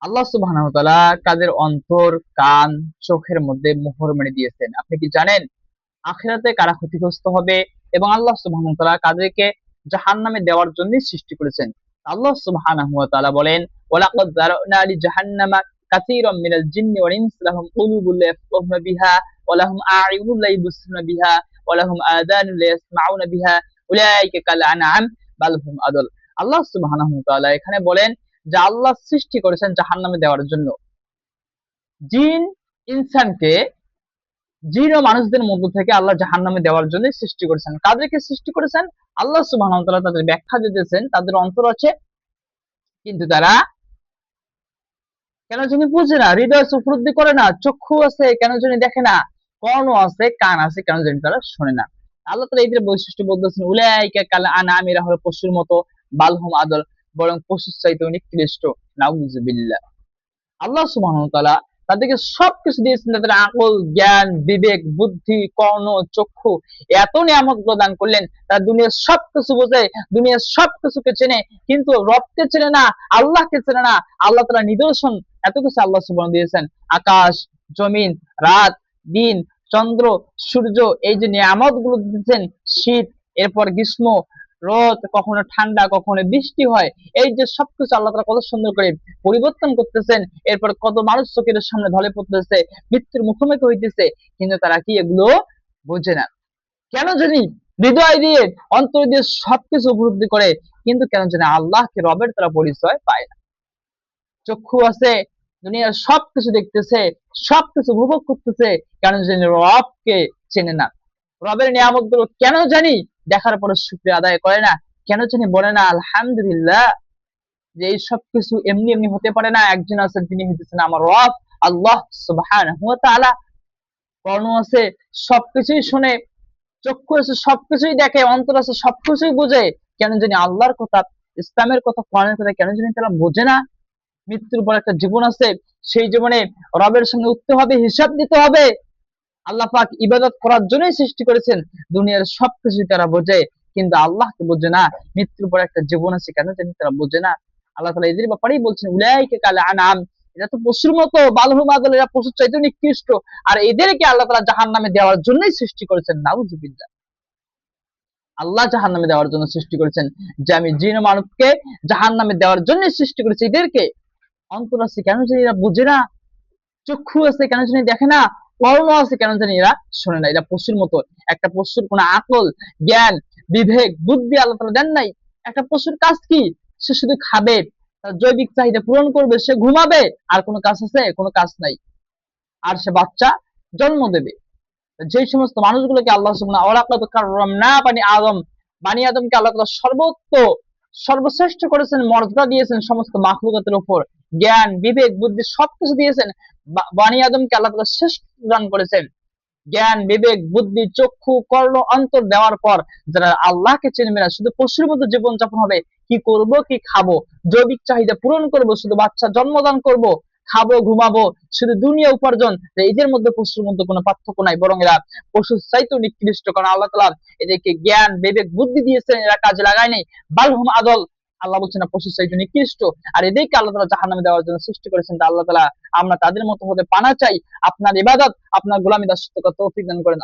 আল্লাহ সুবহানাহু ওয়া তাআলা কাদের অন্তর, কান, চোখের মধ্যে মোহর মেরে দিয়েছেন। আপনি কি জানেন আখিরাতে কারা ক্ষতিগ্রস্ত হবে এবং আল্লাহ সুবহানাহু ওয়া তাআলা কাদেরকে জাহান্নামে দেওয়ার জন্য সৃষ্টি করেছেন? আল্লাহ সুবহানাহু ওয়া তাআলা বলেন, ওয়ালাকাদ যারানা লিজাহান্নামা কাসীরাম মিনাল জিন্নি ওয়াল ইনসি লাহুম কুলুবুন লা ইয়াফকাহুনা বিহা ওয়া লাহুম আ'য়ুনুন লা ইবসিরুনা বিহা ওয়া লাহুম আযানুন লা ইয়াসমাউনা বিহা উলাইকা কাল আনআম বাল হুম আদল। আল্লাহ সুবহানাহু ওয়া তাআলা এখানে বলেন যে আল্লাহ সৃষ্টি করেছেন জাহান্নামে দেওয়ার জন্য জিন ইনসানকে। জিন ও মানুষদের মধ্য থেকে আল্লাহ জাহান্নামে দেওয়ার জন্য সৃষ্টি করেছেন। কাদেরকে সৃষ্টি করেছেন? আল্লাহ সুবহানাহু ওয়া তাআলা তাদের ব্যাখ্যা দিতেছেন, তাদের অন্তর আছে কিন্তু তারা কেন জানি বুঝে না, হৃদয় উপলব্ধি করে না, চক্ষু আছে কেন জানি দেখে না, কর্ণ আছে, কান আছে কেন জানি তারা শোনে না। আল্লাহ তাআলা এদের বৈশিষ্ট্য বলতেছেন, উলাইকা কাল আনআম, এরা হলো পশুর মতো, বালহুম আদল, বরং পশুর চাইতে নিকৃষ্ট। নাউযুবিল্লাহ। আল্লাহ সুবহানাহু ওয়া তাআলা তাদেরকে সবকিছু দিয়েছেন, তাদের আকল, জ্ঞান, বিবেক, বুদ্ধি, কর্ণ, চক্ষু, এত নিয়ামত প্রদান করলেন। তারা দুনিয়ার সবকিছু বোঝে, দুনিয়ার সবকিছুকে চেনে, কিন্তু রবকে চেনে না, আল্লাহকে চেনে না। আল্লাহ তাআলা নিদর্শন এত কিছু আল্লাহ সুবহানাহু দিয়েছেন, আকাশ, জমিন, রাত, দিন, চন্দ্র, সূর্য, এই যে নিয়ামত গুলো দিয়েছেন, শীত, এরপর গ্রীষ্ম, রোদ, কখনো ঠান্ডা, কখনো বৃষ্টি হয়, এই যে সবকিছু আল্লাহ তাআলা কত সুন্দর করে পরিবর্তন করতেছেন। এরপর কত মানুষ চোখের সামনে ঢলে পড়তেছে, মৃত্যুর মুখোমুখি হইতেছে, কিন্তু তারা কি এগুলো বোঝে না। কেন জানি হৃদয় দিয়ে, অন্তর দিয়ে সবকিছু উপলব্ধি করে, কিন্তু কেন জানি আল্লাহকে রবের তারা পরিচয় পায় না। চক্ষু আছে, দুনিয়ার সবকিছু দেখতেছে, সবকিছু উপভোগ করতেছে, কেন জানি রবকে চেনে না। রবের নিয়ামত গুলো কেন জানি দেখার পরে শুকরিয়া আদায় করে না, কেন জানি বলে না আলহামদুলিল্লাহ। যে এই সবকিছু এমনি এমনি হতে পারে না, একজন আছেন তিনি হইতেছেন আমার রব আল্লাহ সুবহানাহু ওয়া তাআলা। কর্ণ আছে, সবকিছুই শুনে, চক্ষু আছে, সবকিছুই দেখে, অন্তর আছে, সবকিছুই বোঝে, কেন জানি আল্লাহর কথা, ইসলামের কথা, কোরআনের কথা কেন জানি তারা বোঝে না। মৃত্যুর পর একটা জীবন আছে, সেই জীবনে রবের সঙ্গে উঠতে হবে, হিসাব দিতে হবে। আল্লাহ পাক ইবাদত করার জন্যই সৃষ্টি করেছেন, দুনিয়ার সবকিছু তারা বোঝে কিন্তু আল্লাহকে বোঝে না। মৃত্যুর পর একটা জীবন আছে, কেন জানি তারা বোঝে না। আল্লাহ তাআলা এদের ব্যাপারেই বলছেন, উলাইকা কাল আনআম, এরা তো পশুর মতো, বালহুম আদল, এরা পশুর চাইতে নিকৃষ্ট। আর এদেরকে আল্লাহ তাআলা জাহান্নামে দেওয়ার জন্যই সৃষ্টি করেছেন। নাউযুবিল্লাহ। আল্লাহ জাহান্নামে দেওয়ার জন্য সৃষ্টি করেছেন, যে আমি জিন ও মানবকে জাহান্নামে দেওয়ার জন্যই সৃষ্টি করেছি এদেরকে। অন্তর আছে কেন জানি এরা বোঝে না, চক্ষু আছে কেন জানি দেখে না, কর্ণ আছে কেন জানি এরা শোনে না। এরা পশুর মতো। একটা পশুর কোন আকল, জ্ঞান, বিবেক, বুদ্ধি আল্লাহ তাআলা দেন নাই। একটা পশুর কাজ কি? সে শুধু খাবে, তার জৈবিক চাহিদা পূরণ করবে, সে ঘুমাবে, আর কোনো কাজ আছে? কোনো কাজ নাই। আর সে বাচ্চা জন্ম দেবে। যে সমস্ত মানুষগুলোকে আল্লাহ সুবহানাহু ওয়া তাআলা কাররামনা বানি আদম, বানি আদমকে আল্লাহ তাআলা সর্বশ্রেষ্ঠ করেছেন, মর্যাদা দিয়েছেন সমস্ত মাখলুকাতের উপর, জ্ঞান, বিবেক, বুদ্ধি সবকিছু দিয়েছেন। বানি আদমকে আল্লাহ তাআলা শ্রেষ্ঠ দান করেছেন। জ্ঞান, বিবেক, বুদ্ধি, চক্ষু, কর্ণ, অন্তর দেওয়ার পর যারা আল্লাহকে চিনবে না, শুধু পশুর মতো জীবন যাপন হবে। কি করব, কি খাবো, জৈবিক চাহিদা পূরণ করব, শুধু বাচ্চা জন্মদান করব, খাবো, ঘুমাবো, শুধু দুনিয়া উপার্জন। এদের মধ্যে পশুর মধ্যে কোনো পার্থক্য নাই, বরং এরা পশুর চাইতেও নিকৃষ্ট। কারণ আল্লাহ তাআলা এদেরকে জ্ঞান, বিবেক, বুদ্ধি দিয়েছেন, এরা কাজে লাগায় নাই। বালহুম আদল, আল্লাহ বলছেন না পশুর চাইতে নিকৃষ্ট। আর এদেরকে আল্লাহ তাআলা জাহান্নামে দেওয়ার জন্য সৃষ্টি করেছেন। তা আল্লাহ তাআলা আমরা তাদের মতো হতে পানা চাই। আপনার ইবাদত, আপনার গোলামি দাসত্ব তৌফিক দান করেন।